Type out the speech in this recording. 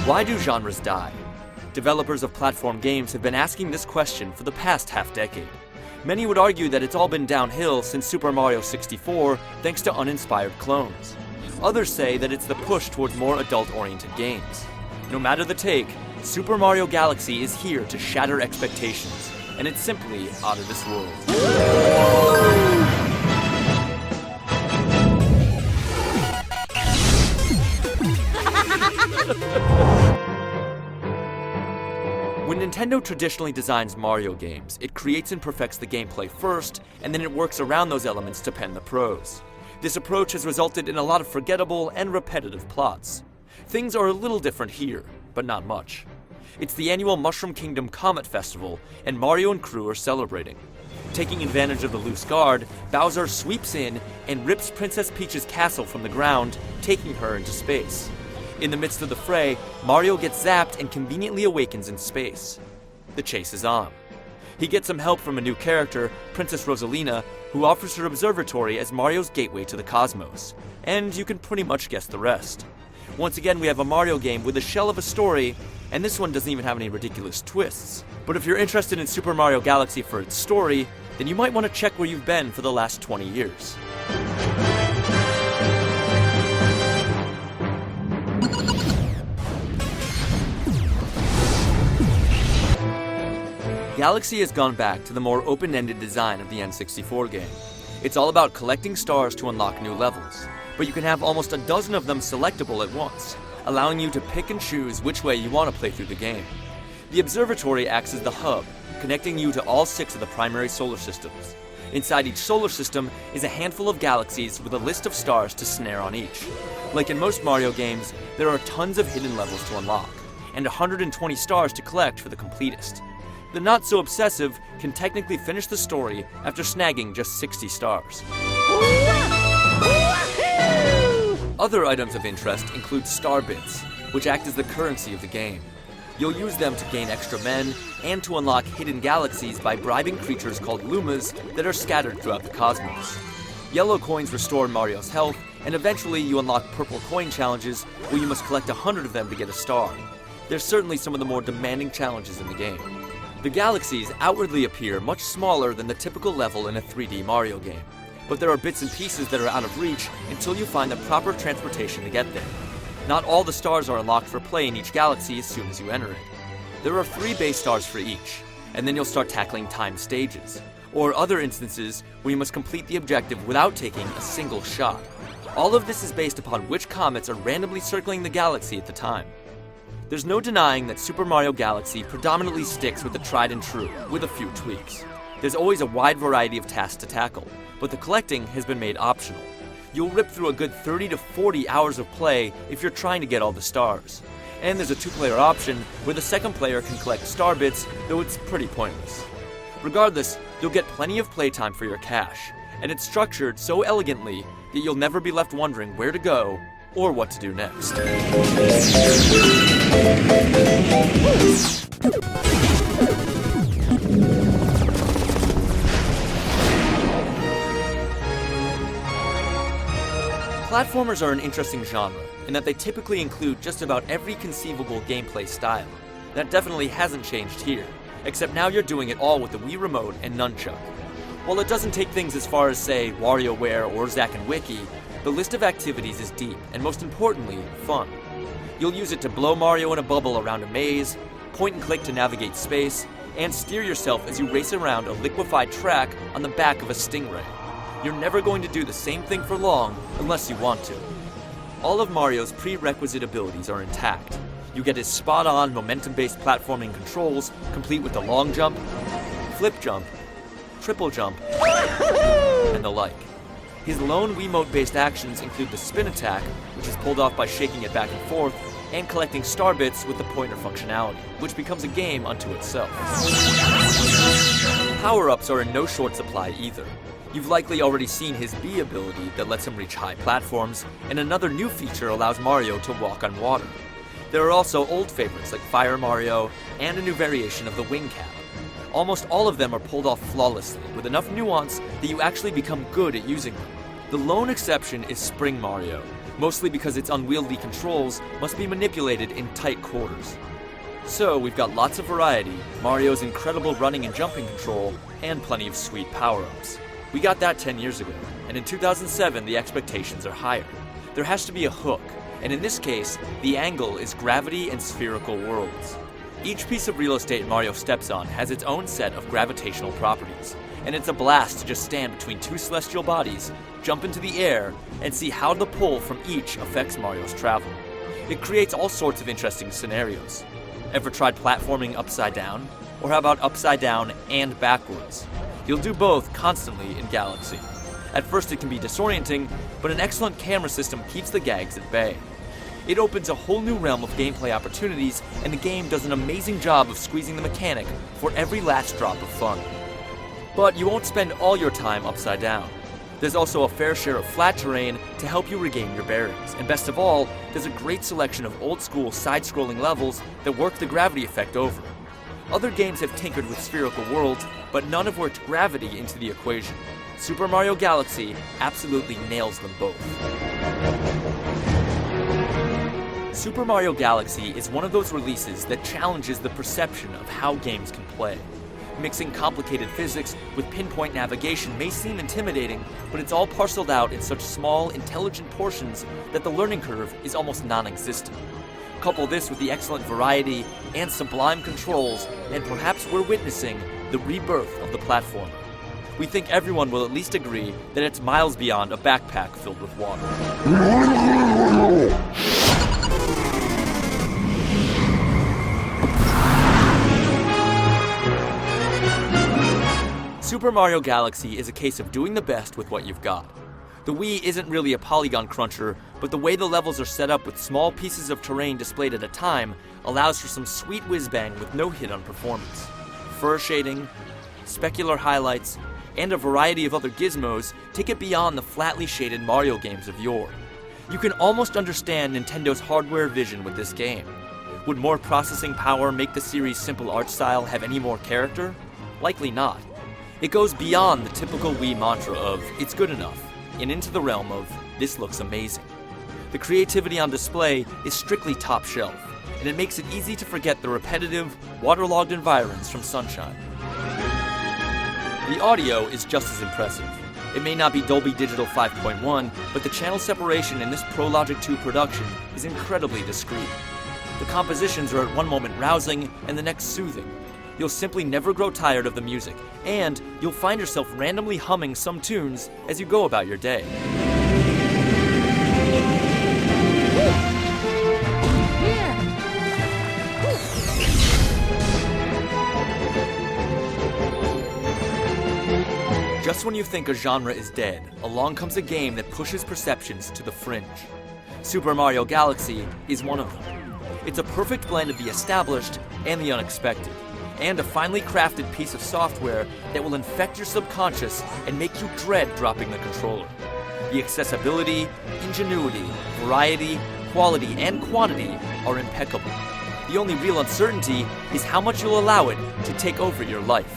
Why do genres die? Developers of platform games have been asking this question for the past half-decade. Many would argue that it's all been downhill since Super Mario 64 thanks to uninspired clones. Others say that it's the push towards more adult-oriented games. No matter the take, Super Mario Galaxy is here to shatter expectations, and it's simply out of this world. When Nintendo traditionally designs Mario games, it creates and perfects the gameplay first, and then it works around those elements to pen the prose. This approach has resulted in a lot of forgettable and repetitive plots. Things are a little different here, but not much. It's the annual Mushroom Kingdom Comet Festival, and Mario and crew are celebrating. Taking advantage of the loose guard, Bowser sweeps in and rips Princess Peach's castle from the ground, taking her into space. In the midst of the fray, Mario gets zapped and conveniently awakens in space. The chase is on. He gets some help from a new character, Princess Rosalina, who offers her observatory as Mario's gateway to the cosmos. And you can pretty much guess the rest. Once again, we have a Mario game with a shell of a story, and this one doesn't even have any ridiculous twists. But if you're interested in Super Mario Galaxy for its story, then you might want to check where you've been for the last 20 years. Galaxy has gone back to the more open-ended design of the N64 game. It's all about collecting stars to unlock new levels, but you can have almost a dozen of them selectable at once, allowing you to pick and choose which way you want to play through the game. The observatory acts as the hub, connecting you to all 6 of the primary solar systems. Inside each solar system is a handful of galaxies with a list of stars to snare on each. Like in most Mario games, there are tons of hidden levels to unlock, and 120 stars to collect for the completist. The not-so-obsessive can technically finish the story after snagging just 60 stars. Other items of interest include star bits, which act as the currency of the game. You'll use them to gain extra men, and to unlock hidden galaxies by bribing creatures called Lumas that are scattered throughout the cosmos. Yellow coins restore Mario's health, and eventually you unlock purple coin challenges where you must collect 100 of them to get a star. They're certainly some of the more demanding challenges in the game. The galaxies outwardly appear much smaller than the typical level in a 3D Mario game, but there are bits and pieces that are out of reach until you find the proper transportation to get there. Not all the stars are unlocked for play in each galaxy as soon as you enter it. There are 3 base stars for each, and then you'll start tackling timed stages, or other instances where you must complete the objective without taking a single shot. All of this is based upon which comets are randomly circling the galaxy at the time. There's no denying that Super Mario Galaxy predominantly sticks with the tried and true, with a few tweaks. There's always a wide variety of tasks to tackle, but the collecting has been made optional. You'll rip through a good 30 to 40 hours of play if you're trying to get all the stars. And there's a 2-player option where the second player can collect star bits, though it's pretty pointless. Regardless, you'll get plenty of playtime for your cash, and it's structured so elegantly that you'll never be left wondering where to go or what to do next. Platformers are an interesting genre in that they typically include just about every conceivable gameplay style. That definitely hasn't changed here, except now you're doing it all with the Wii Remote and Nunchuck. While it doesn't take things as far as, say, WarioWare or Zack and Wiki, the list of activities is deep, and most importantly, fun. You'll use it to blow Mario in a bubble around a maze, point and click to navigate space, and steer yourself as you race around a liquefied track on the back of a stingray. You're never going to do the same thing for long unless you want to. All of Mario's prerequisite abilities are intact. You get his spot-on, momentum-based platforming controls, complete with the long jump, flip jump, triple jump, and the like. His lone Wiimote-based actions include the spin attack, which is pulled off by shaking it back and forth, and collecting star bits with the pointer functionality, which becomes a game unto itself. Power-ups are in no short supply either. You've likely already seen his B ability that lets him reach high platforms, and another new feature allows Mario to walk on water. There are also old favorites like Fire Mario, and a new variation of the wing cap. Almost all of them are pulled off flawlessly, with enough nuance that you actually become good at using them. The lone exception is Spring Mario. mostly because its unwieldy controls must be manipulated in tight quarters. So we've got lots of variety, Mario's incredible running and jumping control, and plenty of sweet power-ups. We got that 10 years ago, and in 2007 the expectations are higher. There has to be a hook, and in this case, the angle is gravity and spherical worlds. Each piece of real estate Mario steps on has its own set of gravitational properties, and it's a blast to just stand between two celestial bodies, jump into the air, and see how the pull from each affects Mario's travel. It creates all sorts of interesting scenarios. Ever tried platforming upside down? Or how about upside down and backwards? You'll do both constantly in Galaxy. At first it can be disorienting, but an excellent camera system keeps the gags at bay. It opens a whole new realm of gameplay opportunities, and the game does an amazing job of squeezing the mechanic for every last drop of fun. But you won't spend all your time upside down. There's also a fair share of flat terrain to help you regain your bearings, and best of all, there's a great selection of old-school side-scrolling levels that work the gravity effect over. Other games have tinkered with spherical worlds, but none have worked gravity into the equation. Super Mario Galaxy absolutely nails them both. Super Mario Galaxy is one of those releases that challenges the perception of how games can play. Mixing complicated physics with pinpoint navigation may seem intimidating, but it's all parceled out in such small, intelligent portions that the learning curve is almost non-existent. Couple this with the excellent variety and sublime controls, and perhaps we're witnessing the rebirth of the platformer. We think everyone will at least agree that it's miles beyond a backpack filled with water. Super Mario Galaxy is a case of doing the best with what you've got. The Wii isn't really a polygon cruncher, but the way the levels are set up with small pieces of terrain displayed at a time allows for some sweet whiz-bang with no hit on performance. Fur shading, specular highlights, and a variety of other gizmos take it beyond the flatly shaded Mario games of yore. You can almost understand Nintendo's hardware vision with this game. Would more processing power make the series' simple art style have any more character? Likely not. It goes beyond the typical Wii mantra of, "it's good enough," and into the realm of, "this looks amazing." The creativity on display is strictly top shelf, and it makes it easy to forget the repetitive, waterlogged environs from Sunshine. The audio is just as impressive. It may not be Dolby Digital 5.1, but the channel separation in this Pro Logic 2 production is incredibly discreet. The compositions are at one moment rousing and the next soothing. You'll simply never grow tired of the music, and you'll find yourself randomly humming some tunes as you go about your day. Just when you think a genre is dead, along comes a game that pushes perceptions to the fringe. Super Mario Galaxy is one of them. It's a perfect blend of the established and the unexpected, and a finely crafted piece of software that will infect your subconscious and make you dread dropping the controller. The accessibility, ingenuity, variety, quality, and quantity are impeccable. The only real uncertainty is how much you'll allow it to take over your life.